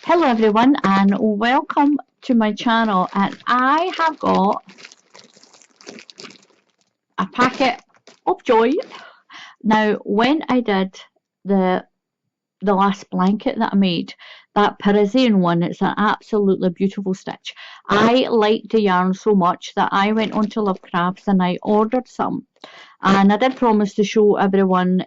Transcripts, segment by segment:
Hello everyone and welcome to my channel, and I have got a packet of joy. Now when I did the last blanket that I made, that Parisian one, it's an absolutely beautiful stitch. I liked the yarn so much that I went onto Lovecrafts and I ordered some, and I did promise to show everyone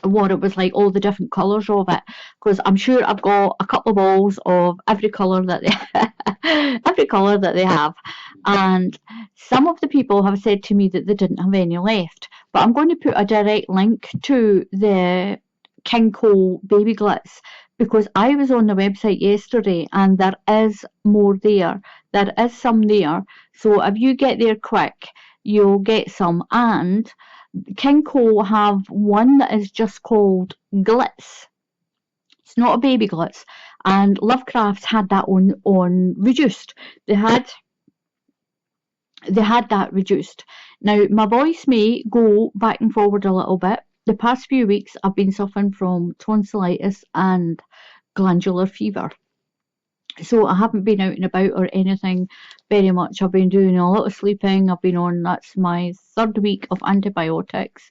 what it was like, all the different colours of it, because I'm sure I've got a couple of balls of every colour that they every colour that they have, and some of the people have said to me that they didn't have any left, but I'm going to put a direct link to the King Cole Baby Glitz because I was on the website yesterday and there is more there. There is some there, so if you get there quick you'll get some. And King Cole have one that is just called Glitz. It's not a baby glitz, and Lovecrafts had that on reduced. They had that reduced. Now my voice may go back and forward a little bit. The past few weeks I've been suffering from tonsillitis and glandular fever, so I haven't been out and about or anything very much. I've been doing a lot of sleeping. I've been on, that's my 3rd week of antibiotics.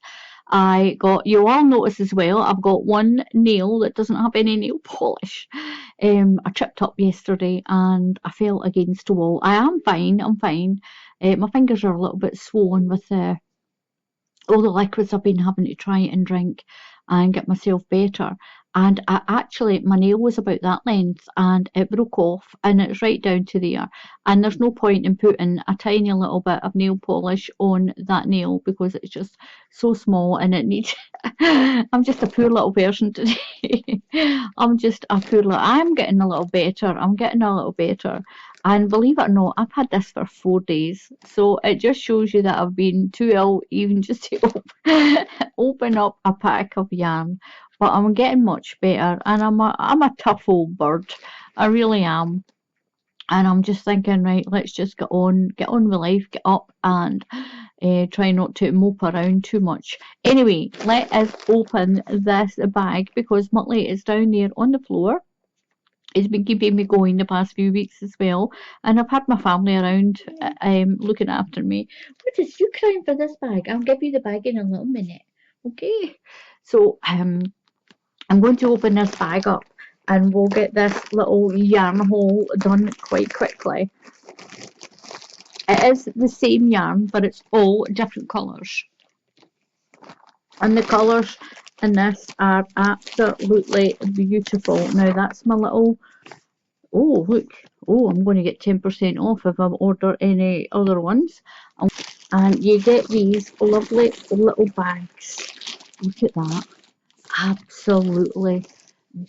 I got, you all notice as well, I've got one nail that doesn't have any nail polish. I tripped up yesterday and I fell against the wall. I am fine, I'm fine. My fingers are a little bit swollen with all the liquids I've been having to try and drink and get myself better. And actually my nail was about that length and it broke off and it's right down to there, and there's no point in putting a tiny little bit of nail polish on that nail because it's just so small and it needs I'm just a poor little person today. I'm just a poor little, I'm getting a little better, and believe it or not, I've had this for 4 days, so it just shows you that I've been too ill even just to open up a pack of yarn. But I'm getting much better, and I'm a tough old bird. I really am. And I'm just thinking, right, let's just get on with life, get up and try not to mope around too much. Anyway, let us open this bag because Muttley is down there on the floor. It's been keeping me going the past few weeks as well, and I've had my family around looking after me. What is you crying for this bag? I'll give you the bag in a little minute. Okay. So I'm going to open this bag up and we'll get this little yarn haul done quite quickly. It is the same yarn, but it's all different colours. And the colours in this are absolutely beautiful. Now that's my little, oh look, oh, I'm going to get 10% off if I order any other ones. And you get these lovely little bags. Look at that. Absolutely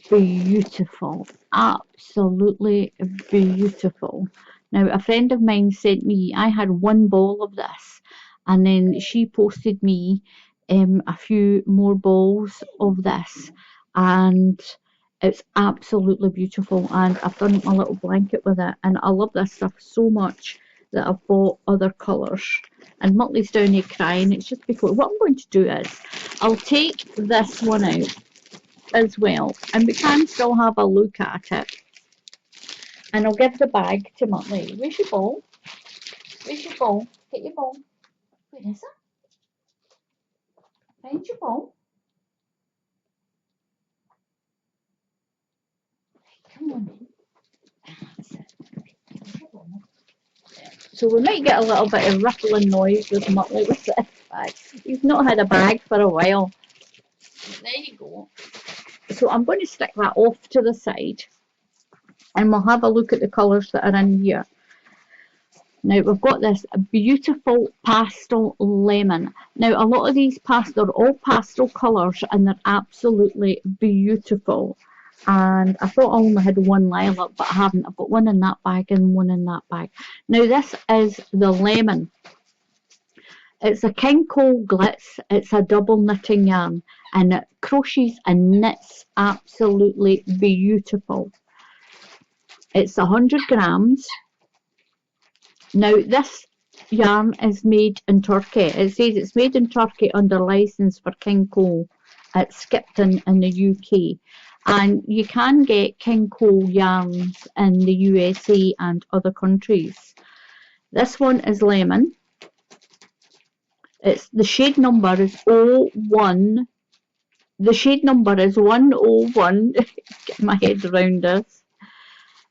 beautiful, absolutely beautiful. Now a friend of mine sent me, I had one ball of this, and then she posted me a few more balls of this, and it's absolutely beautiful, and I've done my little blanket with it, and I love this stuff so much that I've bought other colours. And Muttley's down here crying. It's just because what I'm going to do is I'll take this one out as well, and we can still have a look at it. And I'll give the bag to Muttley. Where's your ball? Where's your ball? Get your ball. Where is it? Find your ball. Come on in. That's it. So we might get a little bit of ruffling noise with Muttley with this bag. He's not had a bag for a while. There you go. So I'm going to stick that off to the side and we'll have a look at the colours that are in here. Now we've got this beautiful pastel lemon. Now a lot of these they're all pastel colours and they're absolutely beautiful. And I thought I only had one lilac, but I haven't. I've got one in that bag and one in that bag. Now this is the lemon. It's a King Cole Glitz. It's a double knitting yarn, and it crochets and knits absolutely beautiful. It's 100 grams. Now this yarn is made in Turkey. It says it's made in Turkey under license for King Cole at Skipton in the UK. And you can get King Cole yarns in the USA and other countries. This one is lemon. It's the shade number is 01. The shade number is 101. Get my head around this.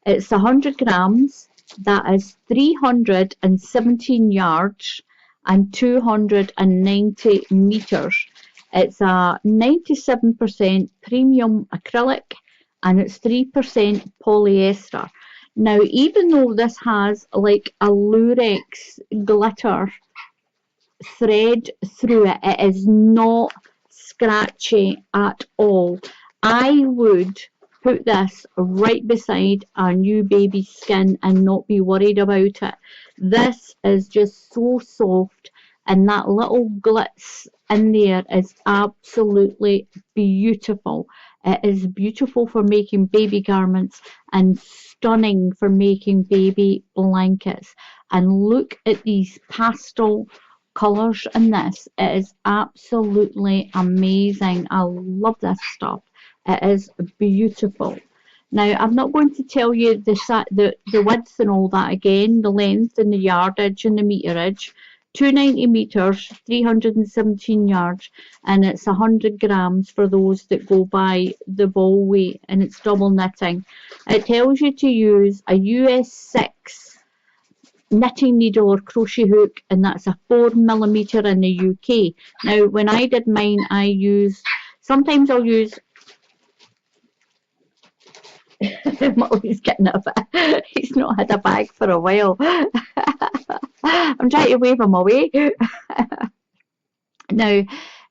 It's 100 grams. That is 317 yards and 290 meters. It's a 97% premium acrylic and it's 3% polyester. Now, even though this has like a lurex glitter thread through it, it is not scratchy at all. I would put this right beside a new baby's skin and not be worried about it. This is just so soft, and that little glitz in there is absolutely beautiful. It is beautiful for making baby garments and stunning for making baby blankets. And look at these pastel colours in this. It is absolutely amazing. I love this stuff. It is beautiful. Now, I'm not going to tell you the width and all that again, the length and the yardage and the meterage. 290 meters, 317 yards, and it's 100 grams for those that go by the ball weight, and it's double knitting. It tells you to use a US 6 knitting needle or crochet hook, and that's a 4mm in the UK. Now, when I did mine, sometimes I'll use I'm always getting it a bit. He's not had a bag for a while. I'm trying to wave him away. Now,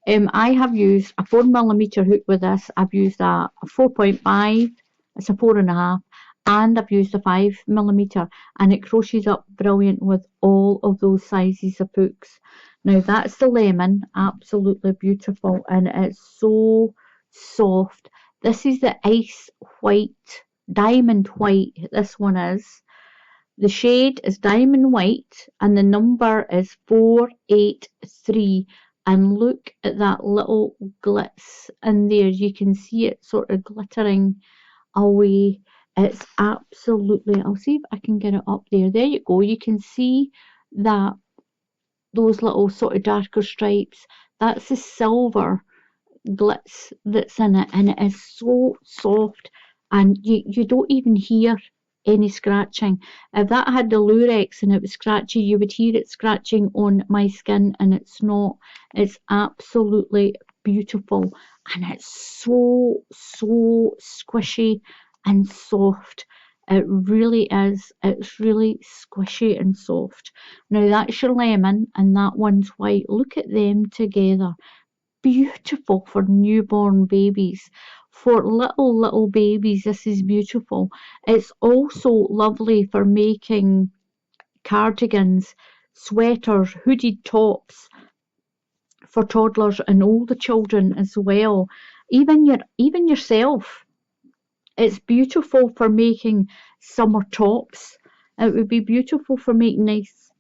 I have used a 4mm hook with this. I've used a 4.5, it's a 4.5, and I've used a 5mm, and it crochets up brilliant with all of those sizes of hooks. Now, that's the lemon, absolutely beautiful, and it's so soft. This is the ice white, diamond white, this one is. The shade is diamond white and the number is 483. And look at that little glitz in there. You can see it sort of glittering away. It's absolutely, I'll see if I can get it up there. There you go. You can see that those little sort of darker stripes. That's the silver glitz that's in it, and it is so soft, and you don't even hear any scratching. If that had the lurex and it was scratchy, you would hear it scratching on my skin, and it's not. It's absolutely beautiful, and it's so squishy and soft. It really is. It's really squishy and soft. Now that's your lemon and that one's white. Look at them together. Beautiful for newborn babies. For little babies, this is beautiful. It's also lovely for making cardigans, sweaters, hooded tops for toddlers and older children as well. Even yourself. It's beautiful for making summer tops. It would be beautiful for making nice.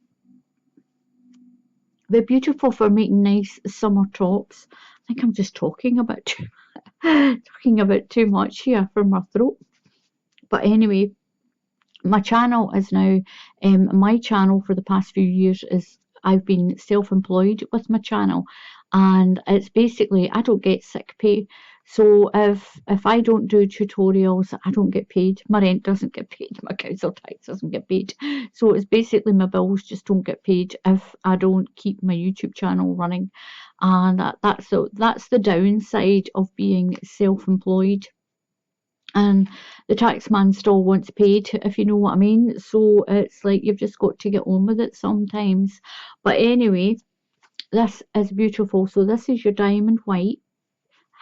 They're beautiful for making nice summer tops. I think I'm just talking about too much here for my throat. But anyway, my channel is now, my channel for the past few years is, I've been self-employed with my channel, and it's basically, I don't get sick pay. So if I don't do tutorials, I don't get paid. My rent doesn't get paid. My council tax doesn't get paid. So it's basically my bills just don't get paid if I don't keep my YouTube channel running. And that's the downside of being self-employed. And the taxman still wants paid, if you know what I mean. So it's like you've just got to get on with it sometimes. But anyway, this is beautiful. So this is your diamond white.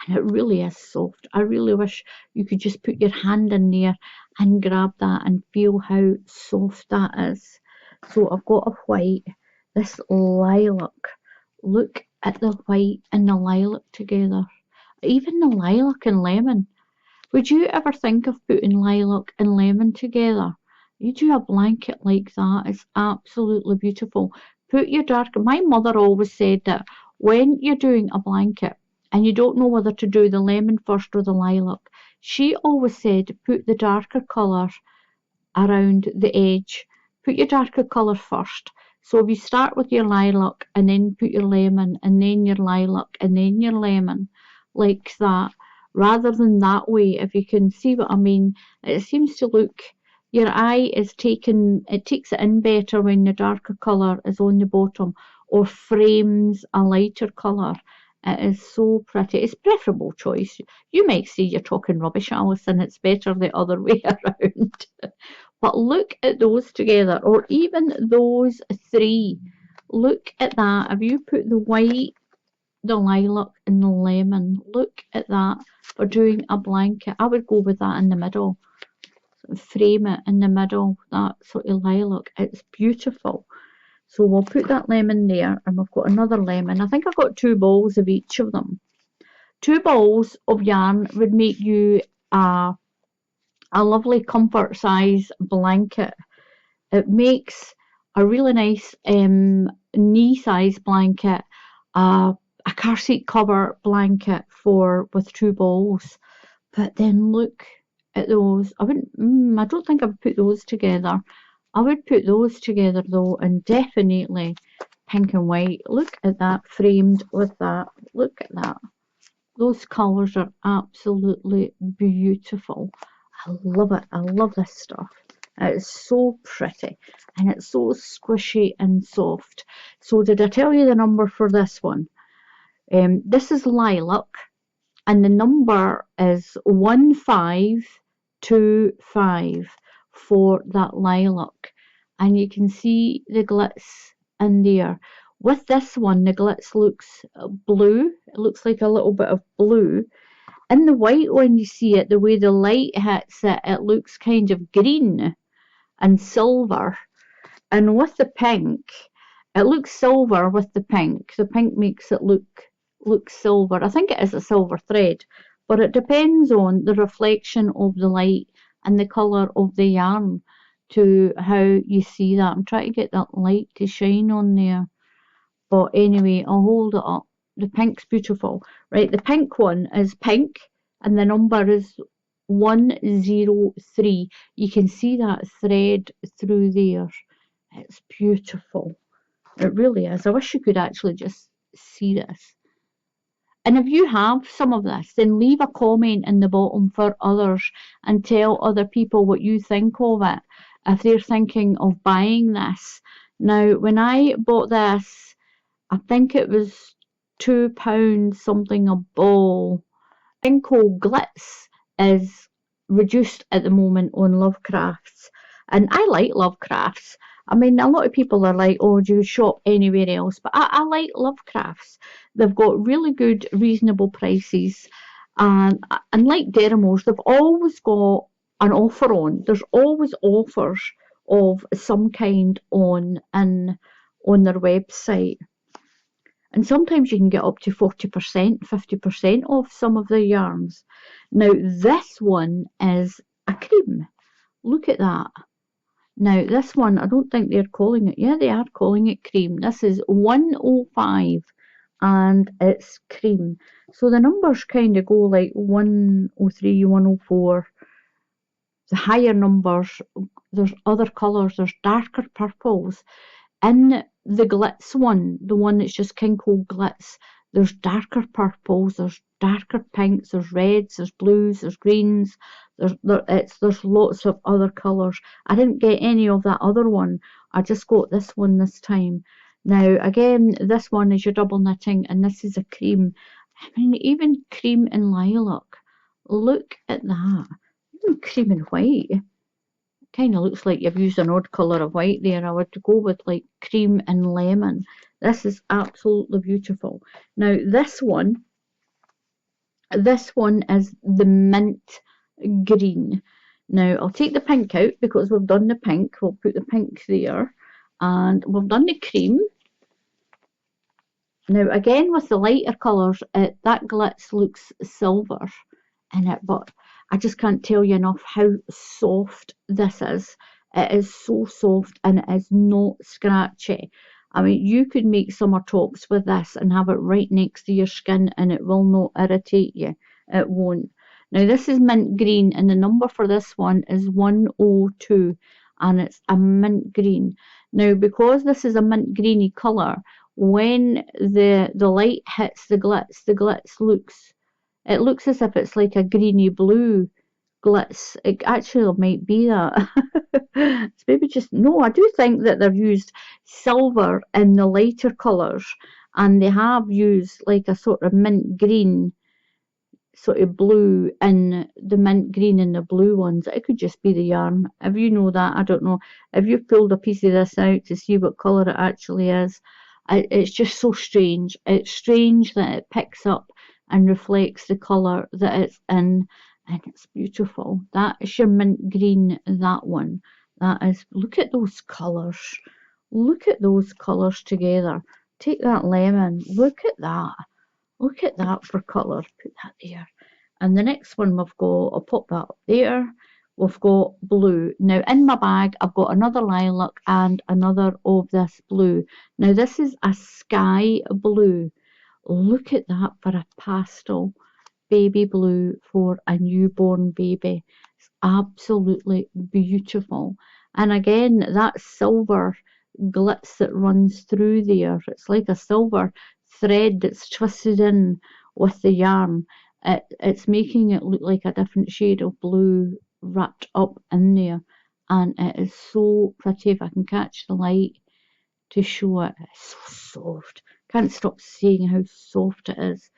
And it really is soft. I really wish you could just put your hand in there and grab that and feel how soft that is. So I've got a white, this lilac. Look at the white and the lilac together. Even the lilac and lemon. Would you ever think of putting lilac and lemon together? You do a blanket like that. It's absolutely beautiful. Put your dark. My mother always said that when you're doing a blanket, and you don't know whether to do the lemon first or the lilac, she always said put the darker colour around the edge. Put your darker colour first. So if you start with your lilac and then put your lemon and then your lilac and then your lemon, like that, rather than that way, if you can see what I mean, it seems to look, your eye is taken, it takes it in better when the darker colour is on the bottom or frames a lighter colour. It is so pretty. It's preferable choice. You might say you're talking rubbish, Alison. It's better the other way around. But look at those together, or even those three. Look at that. If you put the white, the lilac, and the lemon, look at that for doing a blanket. I would go with that in the middle. Frame it in the middle, that sort of lilac. It's beautiful. So we'll put that lemon there, and we've got another lemon. I think I've got 2 balls of each of them. 2 balls of yarn would make you a lovely comfort size blanket. It makes a really nice knee size blanket, a car seat cover blanket with 2 balls. But then look at those. I don't think I would put those together. I would put those together though, and definitely pink and white. Look at that framed with that. Look at that. Those colours are absolutely beautiful. I love it. I love this stuff. It's so pretty and it's so squishy and soft. So did I tell you the number for this one? This is lilac and the number is 1525 for that lilac. And you can see the glitz in there. With this one, the glitz looks blue. It looks like a little bit of blue. In the white one, you see it, the way the light hits it, it looks kind of green and silver. And with the pink, it looks silver with the pink. The pink makes it look silver. I think it is a silver thread, but it depends on the reflection of the light and the colour of the yarn to how you see that. I'm trying to get that light to shine on there. But anyway, I'll hold it up. The pink's beautiful. Right, the pink one is pink and the number is 103. You can see that thread through there. It's beautiful. It really is. I wish you could actually just see this. And if you have some of this, then leave a comment in the bottom for others and tell other people what you think of it if they're thinking of buying this. Now, when I bought this, I think it was £2 something a ball. King Cole Glitz is reduced at the moment on Lovecrafts, and I like Lovecrafts. I mean, a lot of people are like, oh, do you shop anywhere else? But I like Lovecrafts. They've got really good, reasonable prices. And like Dermos, they've always got an offer on. There's always offers of some kind on their website. And sometimes you can get up to 40%, 50% off some of the yarns. Now, this one is a cream. Look at that. Now, this one, I don't think they're calling it. Yeah, they are calling it cream. This is 105 and it's cream. So the numbers kind of go like 103, 104. The higher numbers, there's other colours, there's darker purples. In the glitz one, the one that's just King Cole Glitz, there's darker purples, there's darker pinks, there's reds, there's blues, there's greens, there's lots of other colours. I didn't get any of that other one. I just got this one this time. Now, again, this one is your double knitting, and this is a cream. I mean, even cream and lilac. Look at that. Even cream and white. Kind of looks like you've used an odd colour of white there. I would go with like cream and lemon. This is absolutely beautiful. Now this one is the mint green. Now I'll take the pink out because we've done the pink. We'll put the pink there and we've done the cream. Now again with the lighter colours, that glitz looks silver in it, but I just can't tell you enough how soft this is. It is so soft and it is not scratchy. I mean, you could make summer tops with this and have it right next to your skin and it will not irritate you. It won't. Now, this is mint green and the number for this one is 102 and it's a mint green. Now, because this is a mint greeny colour, when the light hits the glitz looks, it looks as if it's like a greeny blue glitz. It actually might be that. It's maybe just, no, I do think that they've used silver in the lighter colours and they have used like a sort of mint green, sort of blue in the mint green and the blue ones. It could just be the yarn. If you know that, I don't know. If you've pulled a piece of this out to see what colour it actually is, it's just so strange. It's strange that it picks up and reflects the colour that it's in, and it's beautiful. That is your mint green, that one. That is, look at those colours. Look at those colours together. Take that lemon. Look at that. Look at that for colour. Put that there. And the next one we've got, I'll pop that up there. We've got blue. Now in my bag, I've got another lilac and another of this blue. Now this is a sky blue. Look at that for a pastel baby blue for a newborn baby. It's absolutely beautiful. And again, that silver glitz that runs through there, it's like a silver thread that's twisted in with the yarn. It's making it look like a different shade of blue wrapped up in there, and it is so pretty. If I can catch the light to show it, it's so soft. Can't stop saying how soft it is.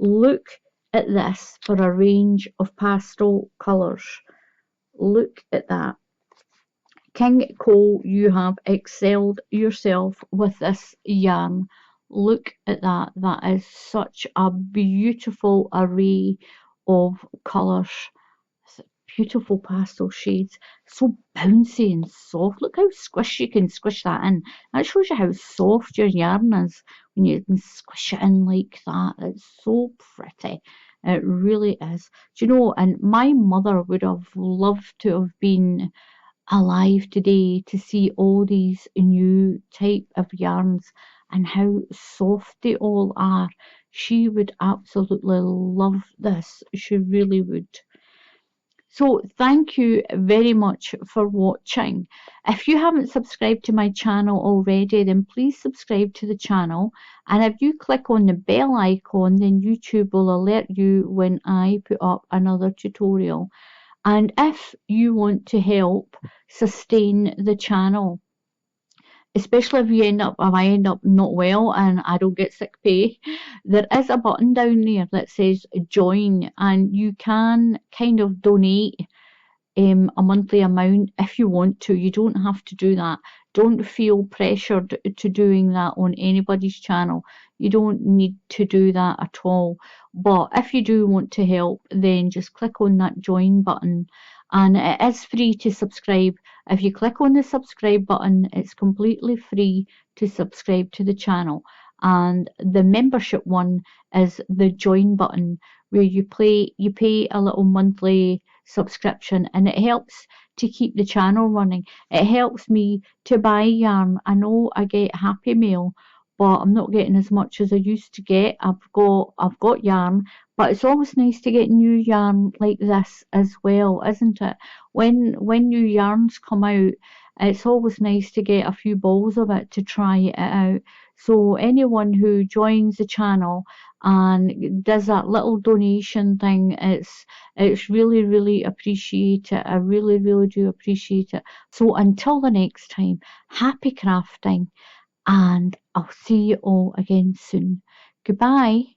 Look at this for a range of pastel colours. Look at that. King Cole, you have excelled yourself with this yarn. Look at that. That is such a beautiful array of colours. Beautiful pastel shades. So bouncy and soft. Look how squishy you can squish that in. That shows you how soft your yarn is when you can squish it in like that. It's so pretty. It really is. Do you know, and my mother would have loved to have been alive today to see all these new type of yarns and how soft they all are. She would absolutely love this. She really would. So thank you very much for watching. If you haven't subscribed to my channel already, then please subscribe to the channel. And if you click on the bell icon, then YouTube will alert you when I put up another tutorial. And if you want to help sustain the channel, especially if I end up not well and I don't get sick pay, there is a button down there that says join, and you can kind of donate a monthly amount if you want to. You don't have to do that. Don't feel pressured to doing that on anybody's channel. You don't need to do that at all. But if you do want to help, then just click on that join button, and it is free to subscribe. If you click on the subscribe button, it's completely free to subscribe to the channel. And the membership one is the join button, where you pay a little monthly subscription, and it helps to keep the channel running. It helps me to buy yarn. I know I get Happy Mail, but I'm not getting as much as I used to get. I've got yarn, but it's always nice to get new yarn like this as well, isn't it? When new yarns come out, it's always nice to get a few balls of it to try it out. So anyone who joins the channel and does that little donation thing, it's really, really appreciated. I really, really do appreciate it. So until the next time, happy crafting, and I'll see you all again soon. Goodbye.